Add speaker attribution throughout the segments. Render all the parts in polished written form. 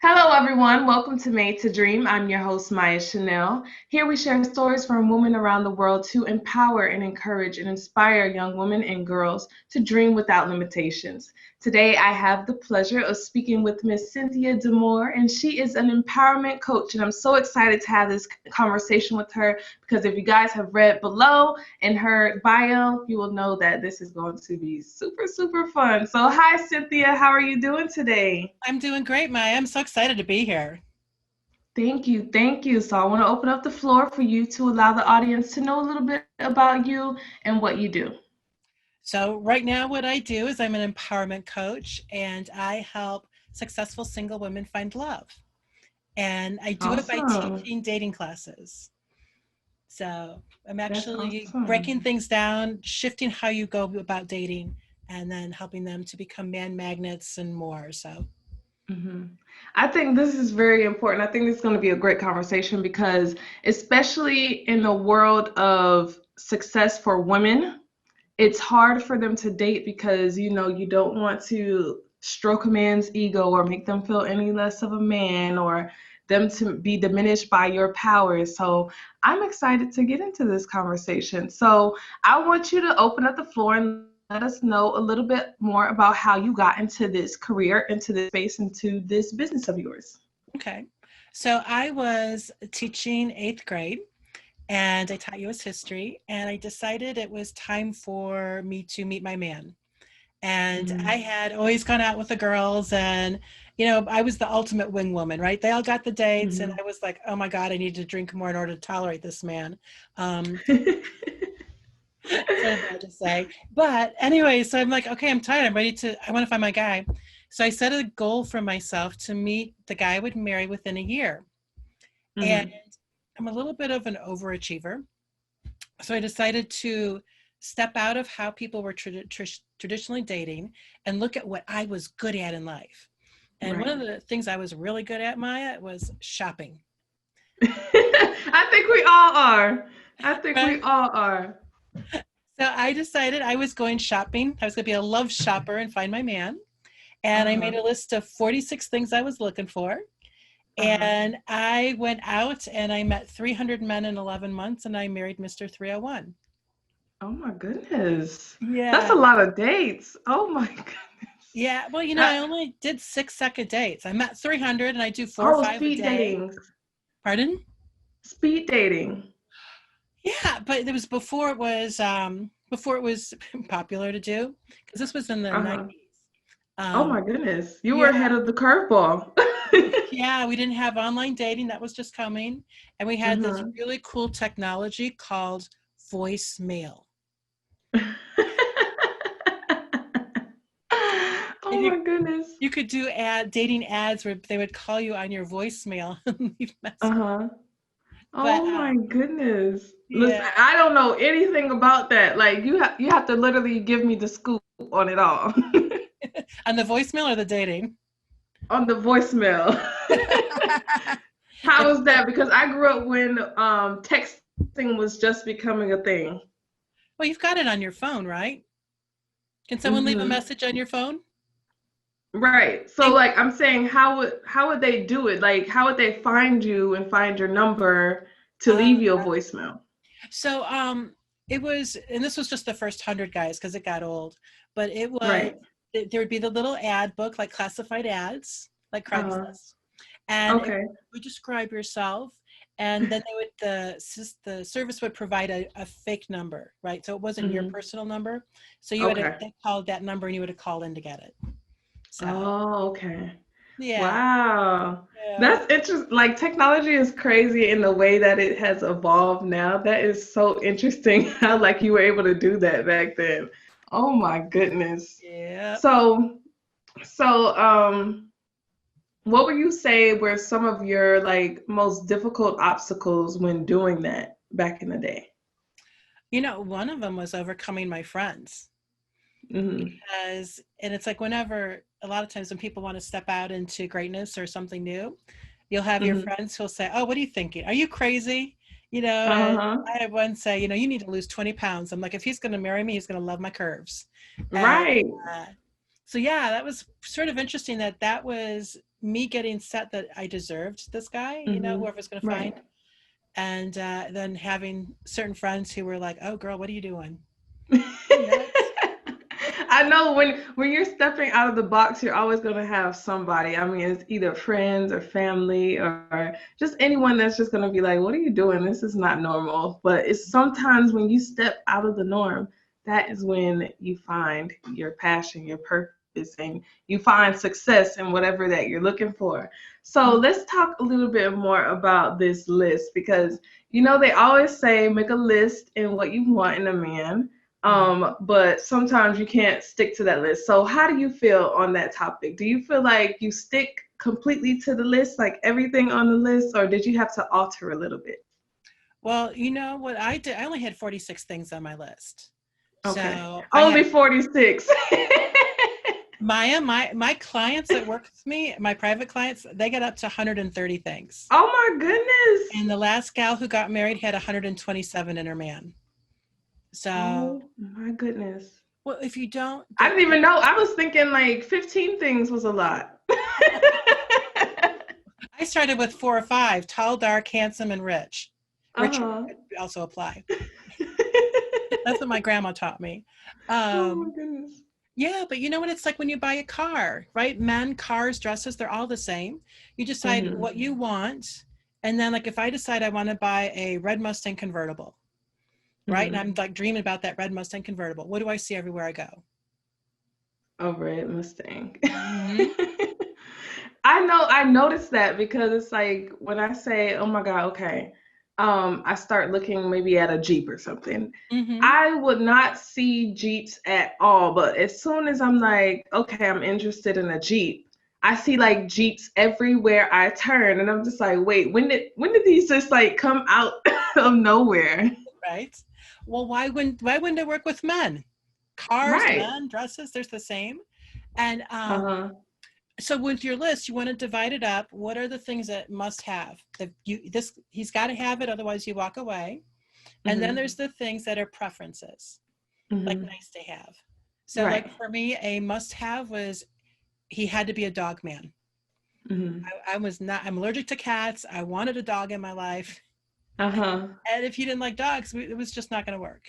Speaker 1: Hello, everyone. Welcome to Made to Dream. I'm your host, Maya Chanel. Here we share stories from women around the world to empower and encourage and inspire young women and girls to dream without limitations. Today, I have the pleasure of speaking with Miss Cynthia Demore, and she is an empowerment coach. And I'm so excited to have this conversation with her because if you guys have read below in her bio, you will know that this is going to be super, super fun. So, hi, Cynthia. How are you doing today?
Speaker 2: I'm doing great, Maya. I'm so excited to be here.
Speaker 1: Thank you. Thank you. So I want to open up the floor for you to allow the audience to know a little bit about you and what you do.
Speaker 2: So, right now, what I do is I'm an empowerment coach and I help successful single women find love. And I do it by
Speaker 1: Awesome.
Speaker 2: teaching dating classes. So, I'm
Speaker 1: That's
Speaker 2: actually breaking
Speaker 1: awesome.
Speaker 2: things down, shifting how you go about dating, and then helping them to become man magnets and more. So,
Speaker 1: hmm I think this is very important. I think this is going to be a great conversation because, especially in the world of success for women, it's hard for them to date because you don't want to stroke a man's ego or make them feel any less of a man or them to be diminished by your power. So I'm excited to get into this conversation. So I want you to open up the floor and let us know a little bit more about how you got into this career, into this space, into this business of yours.
Speaker 2: okay. So, I was teaching eighth grade and I taught US history, and I decided it was time for me to meet my man. And I
Speaker 1: Mm-hmm.
Speaker 2: had always gone out with the girls, and I was the ultimate wing woman, right? They all got the dates, and I was like, oh my God, I need to drink more in order to tolerate this man. um so bad to say, but anyway, so I'm like, okay, I'm tired, I want to find my guy. So I set a goal for myself to meet the guy I would marry within a year. And
Speaker 1: hmm
Speaker 2: I'm a little bit of an overachiever, so I decided to step out of how people were traditionally dating and look at what I was good at in life. And one
Speaker 1: Right.
Speaker 2: of the things I was really good at, Maya, was shopping.
Speaker 1: I think we all are. I think we
Speaker 2: Right.
Speaker 1: all are.
Speaker 2: So I decided I was going shopping. I was going to be a love shopper and find my man. And I made
Speaker 1: Uh-huh.
Speaker 2: a list of 46 things I was looking for.
Speaker 1: Uh-huh.
Speaker 2: And I went out and I met 300 men in 11 months and I married Mr. 301.
Speaker 1: Oh my goodness. That's a
Speaker 2: Yeah.
Speaker 1: lot of dates. Oh my goodness.
Speaker 2: Yeah. Well, I
Speaker 1: That,
Speaker 2: only did 6 second dates. I met 300 and I do four or
Speaker 1: oh,
Speaker 2: five a
Speaker 1: speed
Speaker 2: day.
Speaker 1: dating.
Speaker 2: Pardon?
Speaker 1: Speed dating.
Speaker 2: Yeah, but it was before it was popular to do, because this was in the
Speaker 1: Uh-huh.
Speaker 2: 90s.
Speaker 1: Oh my
Speaker 2: Um,
Speaker 1: goodness. You were
Speaker 2: yeah,
Speaker 1: ahead of the curveball.
Speaker 2: yeah, we didn't have online dating, that was just coming, and we had this
Speaker 1: hmm
Speaker 2: really cool technology called voicemail. And
Speaker 1: Oh
Speaker 2: you
Speaker 1: my goodness.
Speaker 2: you could do dating ads where they would call you on your voicemail and leave messages.
Speaker 1: Uh-huh.
Speaker 2: But
Speaker 1: Oh my goodness. Listen,
Speaker 2: yeah,
Speaker 1: I don't know anything about that. Like you have to literally give me the scoop on it all.
Speaker 2: on the voicemail or the dating?
Speaker 1: On the voicemail. How
Speaker 2: It's
Speaker 1: was that? Because I grew up when texting was just becoming a thing.
Speaker 2: well, you've got it on your phone, right? Can someone leave a
Speaker 1: hmm
Speaker 2: message on your phone?
Speaker 1: Right. So
Speaker 2: And
Speaker 1: like I'm saying, how would they do it? Like how would they find you and find your number to
Speaker 2: uh,
Speaker 1: leave you a voicemail?
Speaker 2: So it was, and this was just the first 100 guys because it got old, but
Speaker 1: Right.
Speaker 2: there would be the little ad book, like classified ads, like
Speaker 1: Uh,
Speaker 2: Craigslist, and it
Speaker 1: okay.
Speaker 2: would describe yourself, and then the service would provide a fake number, right? So it wasn't your
Speaker 1: hmm
Speaker 2: personal number, so
Speaker 1: Okay.
Speaker 2: they called that number and you would have called in to get it. So
Speaker 1: Oh, okay.
Speaker 2: yeah,
Speaker 1: Wow.
Speaker 2: yeah.
Speaker 1: That's interesting. Like technology is crazy in the way that it has evolved now. That is so interesting how like you were able to do that back then. Oh my goodness.
Speaker 2: Yeah.
Speaker 1: So, so what would you say were some of your like most difficult obstacles when doing that back in the day?
Speaker 2: One of them was overcoming my friends.
Speaker 1: hmm
Speaker 2: Because and it's like whenever a lot of times when people want to step out into greatness or something new, you'll have your
Speaker 1: hmm
Speaker 2: friends who'll say, oh, what are you thinking, are you crazy? And
Speaker 1: Uh-huh.
Speaker 2: I had one say, you need to lose 20 pounds. I'm like, if he's going to marry me, he's going to love my curves. And
Speaker 1: Right.
Speaker 2: uh, so yeah, that was sort of interesting that was me getting set that I deserved this guy, whoever's going to find.
Speaker 1: Right.
Speaker 2: And then having certain friends who were like, "Oh, girl, what are you doing? You nuts?"
Speaker 1: I know when you're stepping out of the box, you're always going to have somebody. I mean, it's either friends or family or just anyone that's just going to be like, "What are you doing? This is not normal." But it's sometimes when you step out of the norm, that is when you find your passion, your purpose, and you find success in whatever that you're looking for. So let's talk a little bit more about this list because they always say make a list in what you want in a man. But sometimes you can't stick to that list. So how do you feel on that topic? Do you feel like you stick completely to the list, like everything on the list, or did you have to alter a little bit?
Speaker 2: Well, you know what I did? I only had 46 things on my list.
Speaker 1: Okay.
Speaker 2: So I
Speaker 1: Only
Speaker 2: had
Speaker 1: 46.
Speaker 2: Maya, my clients that work with me, my private clients, they get up to 130 things.
Speaker 1: Oh my goodness.
Speaker 2: And the last gal who got married had 127 in her man. So,
Speaker 1: Oh my goodness.
Speaker 2: well, if you don't,
Speaker 1: I didn't even know. I was thinking like 15 things was a lot.
Speaker 2: I started with 4 or 5: tall, dark, handsome, and rich. Richard
Speaker 1: Uh-huh.
Speaker 2: would also apply. That's what my grandma taught me.
Speaker 1: Oh my
Speaker 2: Um,
Speaker 1: goodness.
Speaker 2: yeah, but you know what it's like when you buy a car, right? Men, cars, dresses, they're all the same. You decide
Speaker 1: Mm-hmm.
Speaker 2: what you want. And then, like, if I decide I want to buy a red Mustang convertible, right? And
Speaker 1: Mm-hmm.
Speaker 2: I'm like dreaming about that red Mustang convertible. What do I see everywhere I go?
Speaker 1: A red Mustang.
Speaker 2: Mm-hmm.
Speaker 1: I noticed that because it's like when I say, oh my God, okay, I start looking maybe at a Jeep or something.
Speaker 2: Mm-hmm.
Speaker 1: I would not see Jeeps at all, but as soon as I'm like, okay, I'm interested in a Jeep, I see like Jeeps everywhere I turn, and I'm just like, wait, when did these just like come out of nowhere?
Speaker 2: Right. Well, why wouldn't it work with men? Cars,
Speaker 1: Right.
Speaker 2: men, dresses, there's the same. And
Speaker 1: Uh-huh.
Speaker 2: so with your list, you want to divide it up. What are the things that must have? That he's got to have it, otherwise you walk away. And then
Speaker 1: Mm-hmm.
Speaker 2: there's the things that are preferences, like
Speaker 1: Mm-hmm.
Speaker 2: nice to have. So like
Speaker 1: Right.
Speaker 2: for me, a must have was he had to be a dog man.
Speaker 1: Mm-hmm.
Speaker 2: I'm allergic to cats. I wanted a dog in my life.
Speaker 1: Uh-huh.
Speaker 2: And if he didn't like dogs, it was just not going to work.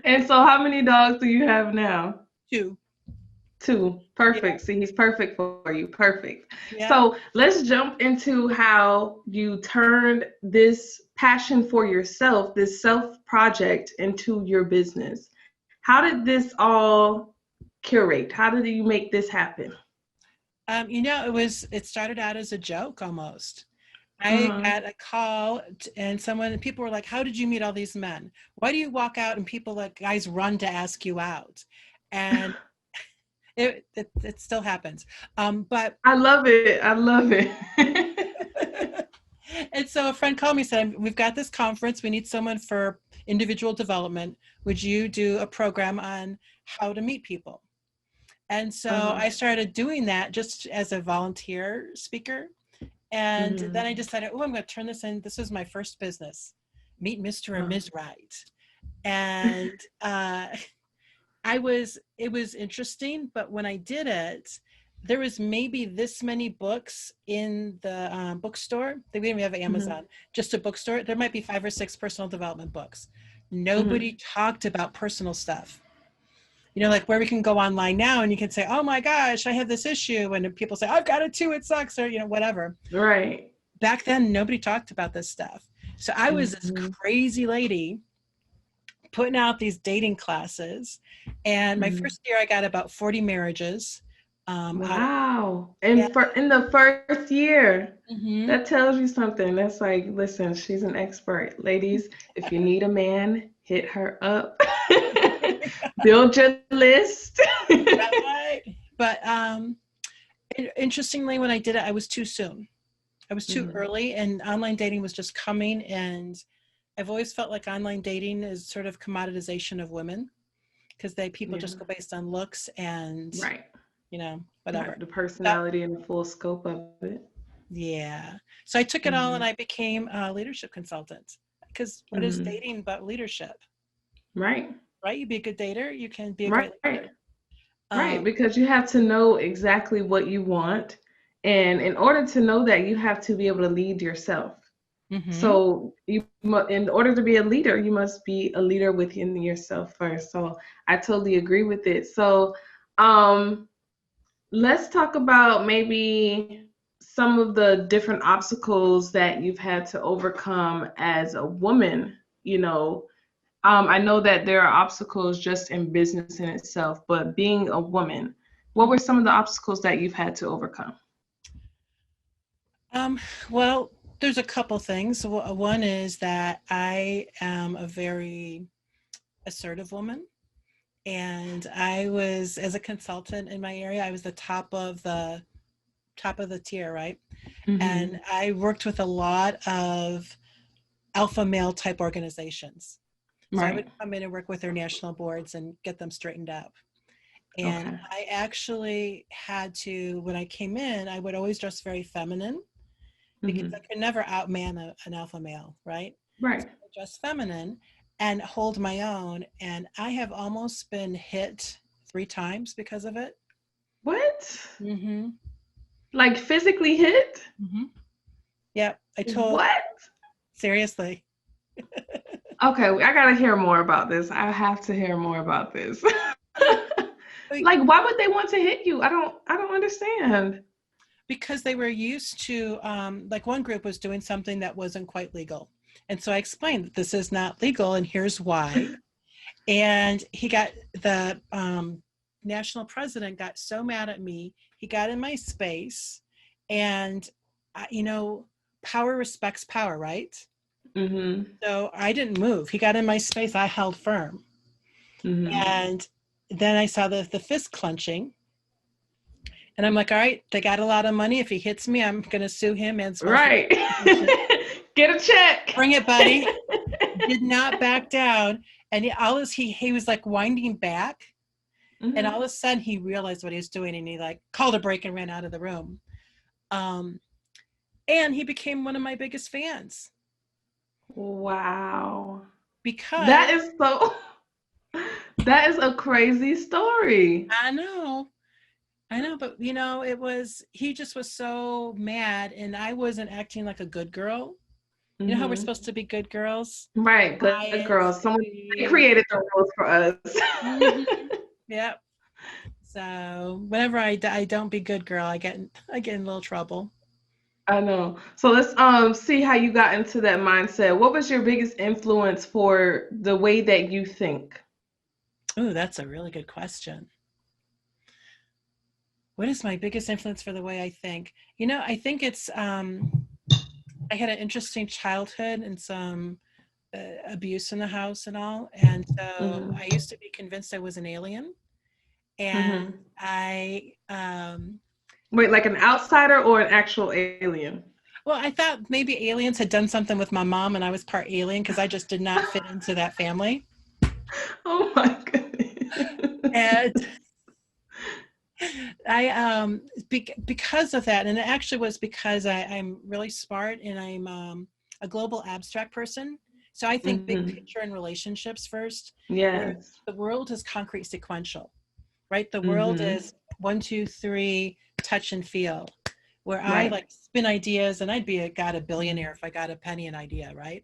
Speaker 1: And so how many dogs do you have now?
Speaker 2: 2.
Speaker 1: Two.
Speaker 2: Yeah.
Speaker 1: Perfect. See, he's perfect for you. Perfect.
Speaker 2: Yeah.
Speaker 1: So let's jump into how you turned this passion for yourself, this self project, into your business. How did this all curate? How did you make this happen?
Speaker 2: It started out as a joke almost. I
Speaker 1: Uh-huh.
Speaker 2: got a call and people were like, how did you meet all these men? Why do you walk out and guys run to ask you out? And it still happens. But
Speaker 1: I love it. I love it.
Speaker 2: and so a friend called me and said, we've got this conference. We need someone for individual development. Would you do a program on how to meet people? And so
Speaker 1: Uh-huh.
Speaker 2: I started doing that just as a volunteer speaker. And then I
Speaker 1: Mm-hmm.
Speaker 2: decided, oh, I'm going to turn this in. This is my first business, Meet Mr. and
Speaker 1: Uh-huh.
Speaker 2: Ms. Right. And it was interesting, but when I did it, there was maybe this many books in the bookstore. We didn't have
Speaker 1: Mm-hmm.
Speaker 2: Amazon, just a bookstore. There might be 5 or 6 personal development books.
Speaker 1: Mm-hmm.
Speaker 2: Nobody talked about personal stuff. Like where we can go online now and you can say, oh my gosh, I have this issue. And people say, I've got it too, it sucks, or, whatever.
Speaker 1: Right.
Speaker 2: Back then, nobody talked about this stuff. So I was this
Speaker 1: Mm-hmm.
Speaker 2: crazy lady putting out these dating classes. And my
Speaker 1: Mm-hmm.
Speaker 2: first year, I got about 40 marriages. Out of,
Speaker 1: Wow.
Speaker 2: yeah.
Speaker 1: And for in the first year,
Speaker 2: Mm-hmm.
Speaker 1: that tells you something. That's like, listen, she's an expert. Ladies, if you need a man, hit her up. Build your list.
Speaker 2: Right. But interestingly, when I did it, I was too soon. I was too
Speaker 1: Mhm.
Speaker 2: early, and online dating was just coming. And I've always felt like online dating is sort of commoditization of women because people
Speaker 1: Yeah,
Speaker 2: just go based on looks and
Speaker 1: right.
Speaker 2: whatever.
Speaker 1: Not the
Speaker 2: So,
Speaker 1: personality and the full scope of it.
Speaker 2: yeah. So I took it all and
Speaker 1: Hmm.
Speaker 2: I became a leadership consultant because what is
Speaker 1: Hmm.
Speaker 2: dating but leadership,
Speaker 1: Right.
Speaker 2: right? You be a good dater, you can be a great
Speaker 1: Right.
Speaker 2: leader.
Speaker 1: Right,
Speaker 2: Um,
Speaker 1: because you have to know exactly what you want. And in order to know that, you have to be able to lead yourself.
Speaker 2: mhm.
Speaker 1: So in order to be a leader, you must be a leader within yourself first. So I totally agree with it. So um, let's talk about maybe some of the different obstacles that you've had to overcome as a woman. You know, I know that there are obstacles just in business in itself, but being a woman, what were some of the obstacles that you've had to overcome?
Speaker 2: Um, well, there's a couple things. One is that I am a very assertive woman, and I was, as a consultant in my area, I was the top of the tier, right? And
Speaker 1: Mm-hmm.
Speaker 2: I worked with a lot of alpha male type organizations. So I would
Speaker 1: Right.
Speaker 2: come in and work with their national boards and get them straightened up. And
Speaker 1: Okay.
Speaker 2: I actually had to, when I came in, I would always dress very feminine because I
Speaker 1: Mm-hmm.
Speaker 2: could never outman an alpha male, right? So
Speaker 1: Right.
Speaker 2: I would dress feminine and hold my own. And I have almost been hit 3 times because of it.
Speaker 1: What?
Speaker 2: Mm-hmm.
Speaker 1: Like physically hit?
Speaker 2: Mm-hmm. Yeah, I told,
Speaker 1: What?
Speaker 2: seriously.
Speaker 1: Okay, I gotta hear more about this. I have to hear more about this.
Speaker 2: Like,
Speaker 1: Like, why would they want to hit you? I don't understand.
Speaker 2: because they were used to, like, one group was doing something that wasn't quite legal. And so I explained that this is not legal and here's why. And he got, the national president got so mad at me. He got in my space, and you know, power respects power, right?
Speaker 1: Mm-hmm.
Speaker 2: So I didn't move. He got in my space. I held firm.
Speaker 1: Mm-hmm.
Speaker 2: And then I saw the fist clenching. And I'm like, all right, they got a lot of money. If he hits me, I'm going to sue him as well as the
Speaker 1: Right.
Speaker 2: Constitution.
Speaker 1: Get a check.
Speaker 2: Bring it, buddy. Did not back down. And he was like winding back. And all
Speaker 1: Mm-hmm.
Speaker 2: of a sudden he realized what he was doing, and he like called a break and ran out of the room. Um, and he became one of my biggest fans
Speaker 1: Wow.
Speaker 2: because
Speaker 1: That is so, that is a crazy story.
Speaker 2: I know, I know, but you know, he just was so mad, and I wasn't acting like a good girl. You know how we're
Speaker 1: Mm-hmm.
Speaker 2: supposed to be good girls?
Speaker 1: Right, good
Speaker 2: Quiet,
Speaker 1: girl. Someone they
Speaker 2: sweet.
Speaker 1: created the rules for us.
Speaker 2: Mhm. Yep. So whenever I don't be good girl, I get in a little trouble.
Speaker 1: I know. So let's see how you got into that mindset. What was your biggest influence for the way that you think?
Speaker 2: Oh, that's a really good question. What is my biggest influence for the way I think? You know, I think it's I had an interesting childhood and some abuse in the house and all, and so
Speaker 1: Mm-hmm.
Speaker 2: I used to be convinced I was an alien, and
Speaker 1: Mm-hmm.
Speaker 2: I
Speaker 1: Wait, like an outsider or an actual alien?
Speaker 2: well, I thought maybe aliens had done something with my mom, and I was part alien because I just did not fit into that family.
Speaker 1: Oh my goodness.
Speaker 2: And I because of that, and it actually was because I'm really smart and I'm a global abstract person. So I think big
Speaker 1: Mm-hmm.
Speaker 2: picture and relationships first, where
Speaker 1: Yes.
Speaker 2: the world is concrete sequential, right? The world
Speaker 1: Mm-hmm.
Speaker 2: is 1, 2, 3, touch and feel. Where I
Speaker 1: Right.
Speaker 2: like spin ideas, and I'd be a billionaire if I got a penny an idea, right?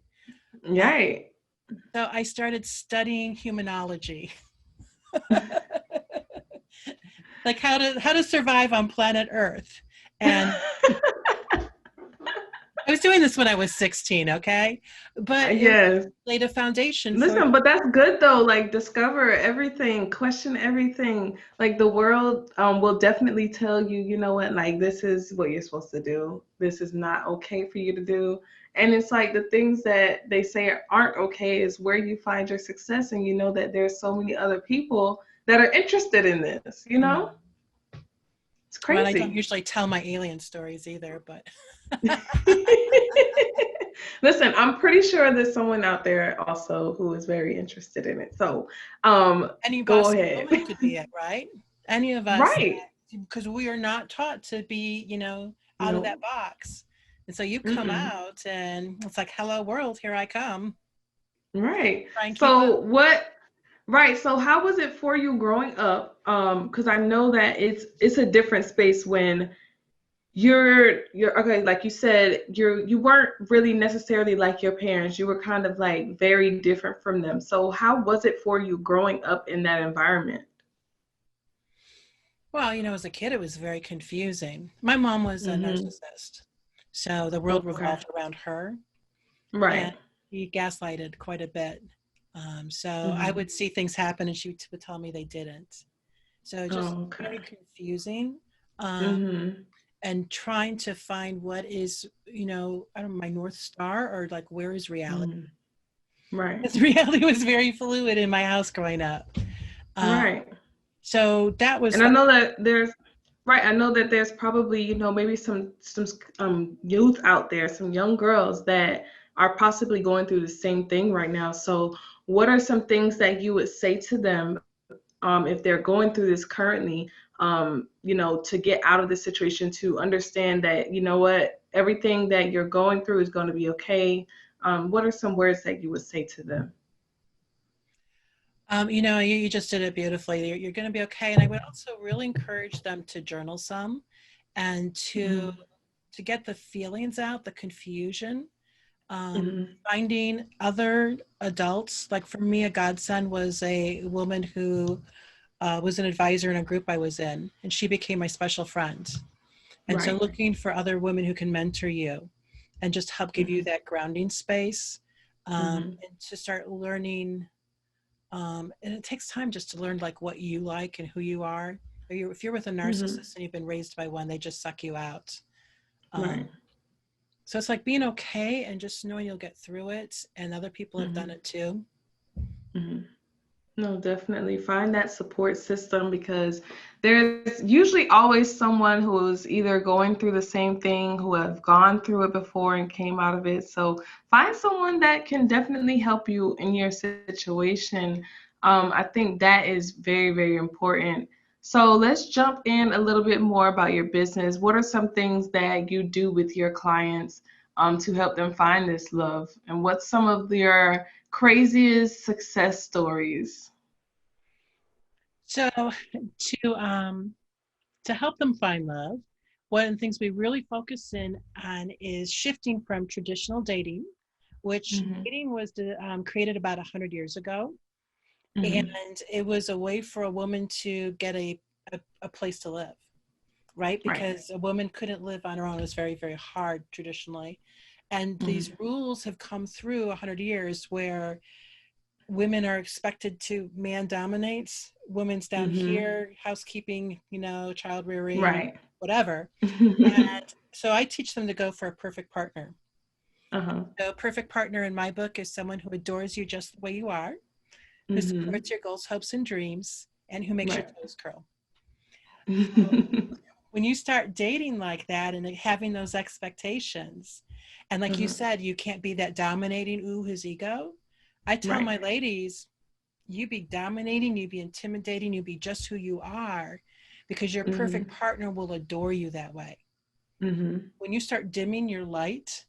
Speaker 2: Uh,
Speaker 1: Right.
Speaker 2: so I started studying humanology, like how to survive on planet Earth, and I was doing this when I was 16, okay? But it
Speaker 1: Yes.
Speaker 2: laid a foundation for,
Speaker 1: Listen, but that's good though. Like discover everything, question everything. Like the world will definitely tell you, you know what, like this is what you're supposed to do. This is not okay for you to do. And it's like the things that they say aren't okay is where you find your success and you know that there's so many other people that are interested in this, you know?
Speaker 2: mm,
Speaker 1: It's
Speaker 2: well, I don't
Speaker 1: crazy.
Speaker 2: usually tell my alien stories either, but
Speaker 1: Listen, I'm pretty sure there's someone out there also who is very interested in it. So, um,
Speaker 2: any
Speaker 1: go
Speaker 2: bossy
Speaker 1: ahead.
Speaker 2: woman could be it, right? Any of us,
Speaker 1: Right.
Speaker 2: because we are not taught to be, out of that
Speaker 1: No.
Speaker 2: box. And so you come
Speaker 1: Mm-mm.
Speaker 2: out and it's like, hello world, here I come.
Speaker 1: Right.
Speaker 2: Try and keep up.
Speaker 1: So what? Right. So how was it for you growing up? Because I know that it's a different space when you're okay, like you said, you weren't really necessarily like your parents. You were kind of like very different from them. So how was it for you growing up in that environment?
Speaker 2: Well, as a kid, it was very confusing. My mom was a
Speaker 1: Mm-hmm.
Speaker 2: narcissist, so the world
Speaker 1: Okay.
Speaker 2: revolved around her, and
Speaker 1: Right.
Speaker 2: he gaslighted quite a bit. So I
Speaker 1: Mm-hmm.
Speaker 2: would see things happen, and she would tell me they didn't. So just
Speaker 1: Oh, okay.
Speaker 2: very confusing, um,
Speaker 1: Mm-hmm.
Speaker 2: and trying to find what is, I don't know, my North Star, or like, where is reality?
Speaker 1: Mm-hmm. Right.
Speaker 2: Because reality was very fluid in my house growing up. Uh,
Speaker 1: Right.
Speaker 2: so that was
Speaker 1: And I
Speaker 2: like,
Speaker 1: know that there's right. I know that there's probably, maybe some youth out there, some young girls that are possibly going through the same thing right now. So what are some things that you would say to them, if they're going through this currently, to get out of this situation, to understand that, what, everything that you're going through is going to be okay. What are some words that you would say to them?
Speaker 2: you just did it beautifully. You're going to be okay. And I would also really encourage them to journal some, and to
Speaker 1: Hmm.
Speaker 2: get the feelings out, the confusion, um,
Speaker 1: Hmm.
Speaker 2: finding other adults. Like for me, a godsend was a woman who was an advisor in a group I was in, and she became my special friend. And so
Speaker 1: Right.
Speaker 2: looking for other women who can mentor you and just help give you
Speaker 1: Hmm.
Speaker 2: that grounding space,
Speaker 1: Hmm.
Speaker 2: and to start learning. And it takes time just to learn like what you like and who you are. If you're with a
Speaker 1: Hmm.
Speaker 2: narcissist and you've been raised by one, they just suck you out.
Speaker 1: Right.
Speaker 2: Um, so it's like being okay and just knowing you'll get through it, and other people have done
Speaker 1: Hmm.
Speaker 2: it too.
Speaker 1: Hmm. No, definitely find that support system, because there's usually always someone who is either going through the same thing, who have gone through it before and came out of it. So find someone that can definitely help you in your situation. I think that is very, very important. So let's jump in a little bit more about your business. What are some things that you do with your clients, to help them find this love? And what's some of your craziest success stories?
Speaker 2: So to um, to help them find love, one of the things we really focus in on is shifting from traditional dating, which
Speaker 1: Mhm.
Speaker 2: dating was created about 100 years ago.
Speaker 1: Mhm.
Speaker 2: And it was a way for a woman to get a place to live, right?
Speaker 1: Right.
Speaker 2: Because a woman couldn't live on her own. It was very, very hard traditionally. And these
Speaker 1: Mhm.
Speaker 2: rules have come through 100 years where women are expected to man dominates, women's down
Speaker 1: Mhm.
Speaker 2: here, housekeeping, child rearing,
Speaker 1: Right.
Speaker 2: whatever. And so I teach them to go for a perfect partner.
Speaker 1: Uh-huh.
Speaker 2: So a perfect partner in my book is someone who adores you just the way you are, who
Speaker 1: Mhm.
Speaker 2: supports your goals, hopes, and dreams, and who makes your
Speaker 1: Right.
Speaker 2: toes curl. When you start dating like that and having those expectations, and like you
Speaker 1: Uh-huh.
Speaker 2: said, you can't be that dominating, ooh, his ego. I tell
Speaker 1: Right.
Speaker 2: my ladies, you be dominating, you be intimidating, you be just who you are, because your perfect
Speaker 1: Mhm.
Speaker 2: partner will adore you that way.
Speaker 1: Mhm.
Speaker 2: When you start dimming your light,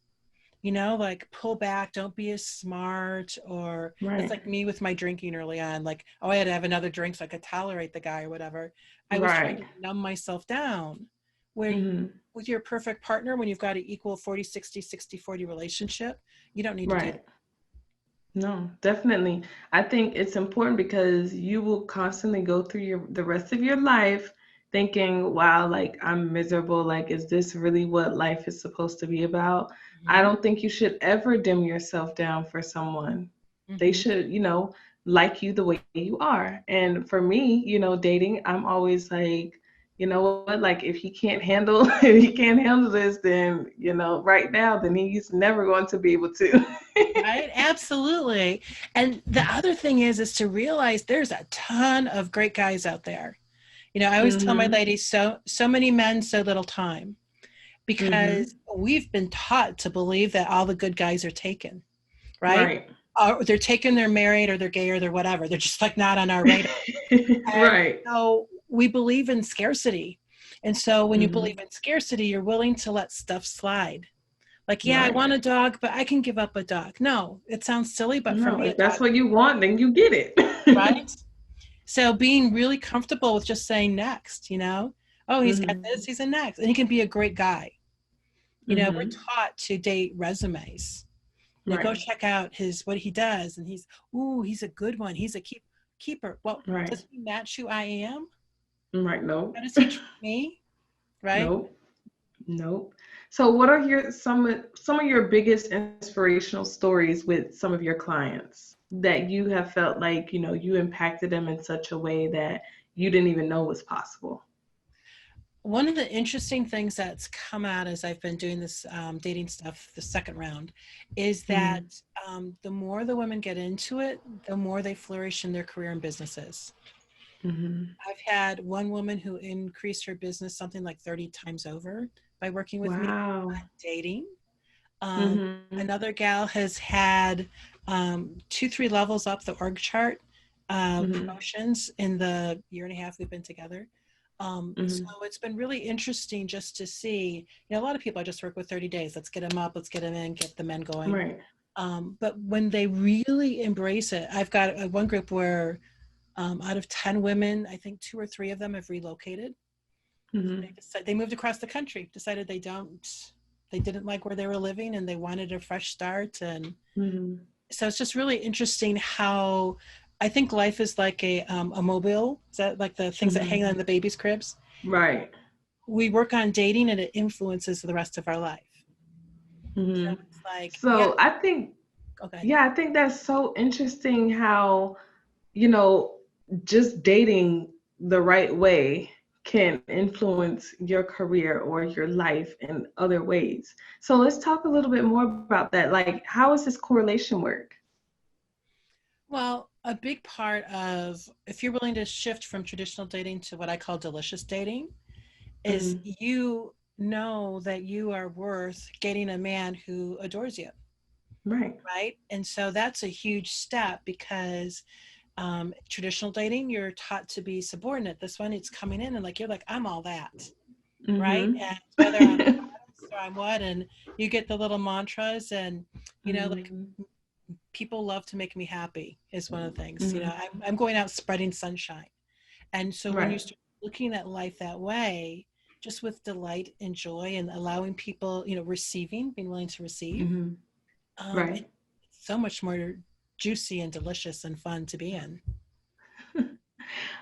Speaker 2: like pull back, don't be as smart, or it's
Speaker 1: Right.
Speaker 2: like me with my drinking early on, like, oh, I had to have another drink so I could tolerate the guy or whatever. I was trying
Speaker 1: Right.
Speaker 2: to numb myself down. Where
Speaker 1: Mhm.
Speaker 2: with your perfect partner, when you've got an equal 40-60-60-40 relationship, you don't need to do
Speaker 1: Right. No, definitely. I think it's important because you will constantly go through the rest of your life thinking, wow, like I'm miserable. Like, is this really what life is supposed to be about?
Speaker 2: that.
Speaker 1: I
Speaker 2: Hmm.
Speaker 1: don't think you should ever dim yourself down for someone. They
Speaker 2: Hmm.
Speaker 1: should, like you the way you are. And for me, dating, I'm always like, you know what, like if he can't handle if he can't handle this, then, right now, then he's never going to be able to.
Speaker 2: Right, absolutely. And the other thing is to realize there's a ton of great guys out there. I always tell my
Speaker 1: Mhm.
Speaker 2: ladies, so many men, so little time, because
Speaker 1: Mhm.
Speaker 2: we've been taught to believe that all the good guys are taken, right?
Speaker 1: Right.
Speaker 2: Or they're taken, they're married, or they're gay, or they're whatever. They're just like not on our radar. And
Speaker 1: Right.
Speaker 2: so we believe in scarcity. And so when you believe
Speaker 1: Mhm.
Speaker 2: in scarcity, you're willing to let stuff slide. Like, yeah, I
Speaker 1: Right.
Speaker 2: want a dog, but I can give up a dog. No, it sounds silly, but for
Speaker 1: No,
Speaker 2: me, a
Speaker 1: if that's
Speaker 2: dog,
Speaker 1: what you want, then you get it.
Speaker 2: right? So being really comfortable with just saying next, oh, he's got
Speaker 1: Hmm.
Speaker 2: this, he's a next, and he can be a great guy. We're
Speaker 1: Hmm.
Speaker 2: taught to date resumes. Go
Speaker 1: Right.
Speaker 2: check out what he does, and he's a good one. He's a keeper. Well,
Speaker 1: Right.
Speaker 2: does he match who I am?
Speaker 1: Right.
Speaker 2: How
Speaker 1: Nope.
Speaker 2: does he treat me? Right?
Speaker 1: Nope. Nope. So what are some of your biggest inspirational stories with some of your clients that you have felt like, you impacted them in such a way that you didn't even know was possible?
Speaker 2: One of the interesting things that's come out as I've been doing this dating stuff, the second round, is that
Speaker 1: Mm-hmm.
Speaker 2: the more the women get into it, the more they flourish in their career and businesses.
Speaker 1: Mm-hmm.
Speaker 2: I've had one woman who increased her business something like 30 times over by working with me
Speaker 1: Wow.
Speaker 2: on dating.
Speaker 1: Mm-hmm.
Speaker 2: Another gal has had 2, 3 levels up the org chart,
Speaker 1: Mm-hmm.
Speaker 2: promotions in the year and a half we've been together. So
Speaker 1: Mm-hmm.
Speaker 2: it's been really interesting just to see, a lot of people I just work with 30 days. Let's get them up, let's get them in, get the men going.
Speaker 1: Right.
Speaker 2: But when they really embrace it, I've got one group where out of 10 women, I think 2 or 3 of them have relocated.
Speaker 1: Mm-hmm.
Speaker 2: They moved across the country, decided they didn't like where they were living and they wanted a fresh start. And
Speaker 1: Mm-hmm.
Speaker 2: so it's just really interesting how I think life is like a mobile. Is that like the things that hang
Speaker 1: Mm-hmm.
Speaker 2: on the baby's cribs?
Speaker 1: Right.
Speaker 2: We work on dating and it influences the rest of our life. So
Speaker 1: Mm-hmm.
Speaker 2: it's like, yeah,
Speaker 1: So
Speaker 2: okay.
Speaker 1: yeah, I think that's so interesting how, you know, just dating the right way can influence your career or your life in other ways. So let's talk a little bit more about that. Like, how does this correlation work?
Speaker 2: Well, a big part of if you're willing to shift from traditional dating to what I call delicious dating is
Speaker 1: Mm-hmm.
Speaker 2: you know that you are worth getting a man who adores you,
Speaker 1: Right.
Speaker 2: right? And so that's a huge step because traditional dating, you're taught to be subordinate. This one, it's coming in and like you're like, I'm all that, right?
Speaker 1: Mm-hmm.
Speaker 2: And whether I'm modest or I'm what, and you get the little mantras, and like
Speaker 1: Mm-hmm.
Speaker 2: people love to make me happy is one of the things.
Speaker 1: Mm-hmm.
Speaker 2: I'm going out spreading sunshine, and so when you
Speaker 1: Right.
Speaker 2: start looking at life that way, just with delight and joy, and allowing people, receiving, being willing to receive,
Speaker 1: Mm-hmm.
Speaker 2: it's
Speaker 1: Right.
Speaker 2: so much more juicy and delicious and fun to be in.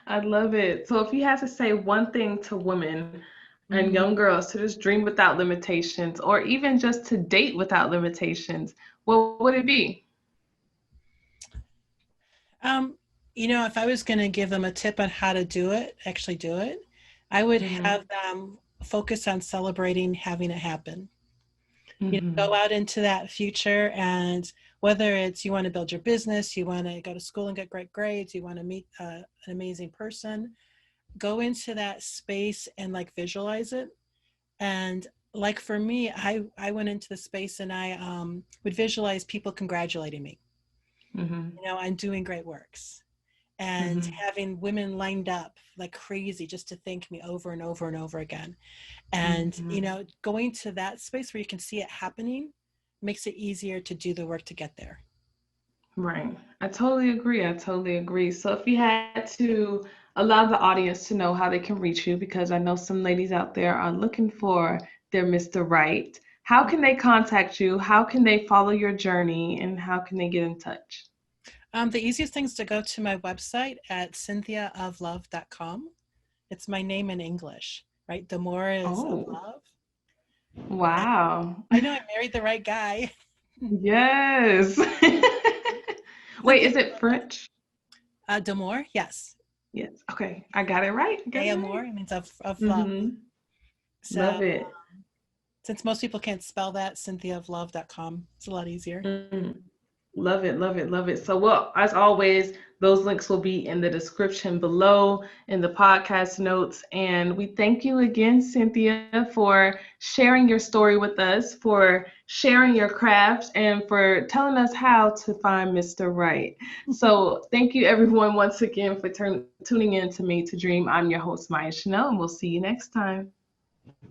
Speaker 1: I love it. So if you had to say one thing to women and
Speaker 2: Mhm.
Speaker 1: young girls to just dream without limitations, or even just to date without limitations, what would it be?
Speaker 2: Um, if I was going to give them a tip on how to do it, actually do it, I would
Speaker 1: Mm-hmm.
Speaker 2: have them focus on celebrating having it happen.
Speaker 1: Mm-hmm.
Speaker 2: Go out into that future, and whether it's you want to build your business, you want to go to school and get great grades, you want to meet an amazing person, go into that space and like visualize it. And like for me, I went into the space and I would visualize people congratulating me,
Speaker 1: Mm-hmm.
Speaker 2: on doing great works, and
Speaker 1: Mm-hmm.
Speaker 2: having women lined up like crazy just to thank me over and over and over again. And,
Speaker 1: Mm-hmm.
Speaker 2: going to that space where you can see it happening makes it easier to do the work to get there.
Speaker 1: Right. I totally agree. I totally agree. So if you had to allow the audience to know how they can reach you, because I know some ladies out there are looking for their Mr. Right, how can they contact you? How can they follow your journey? And how can they get in touch?
Speaker 2: The easiest thing is to go to my website at cynthiaoflove.com. It's my name in English, right? Demora is of
Speaker 1: Oh,
Speaker 2: love. And
Speaker 1: wow.
Speaker 2: I know I married the right guy.
Speaker 1: Yes. Wait,
Speaker 2: Cynthia
Speaker 1: is it French?
Speaker 2: Demore, yes.
Speaker 1: Yes. Okay. I got it right. I got it right.
Speaker 2: Amour, it means of love.
Speaker 1: Mm-hmm.
Speaker 2: So
Speaker 1: Love it.
Speaker 2: since most people can't spell that, cynthiaoflove.com. It's a lot easier.
Speaker 1: Mm. Love it, love it, love it. So, well, as always, those links will be in the description below in the podcast notes. And we thank you again, Cynthia, for sharing your story with us, for sharing your craft, and for telling us how to find Mr. Right. So, thank you, everyone, once again for tuning in to Made to Dream. I'm your host, Maya Chanel, and we'll see you next time.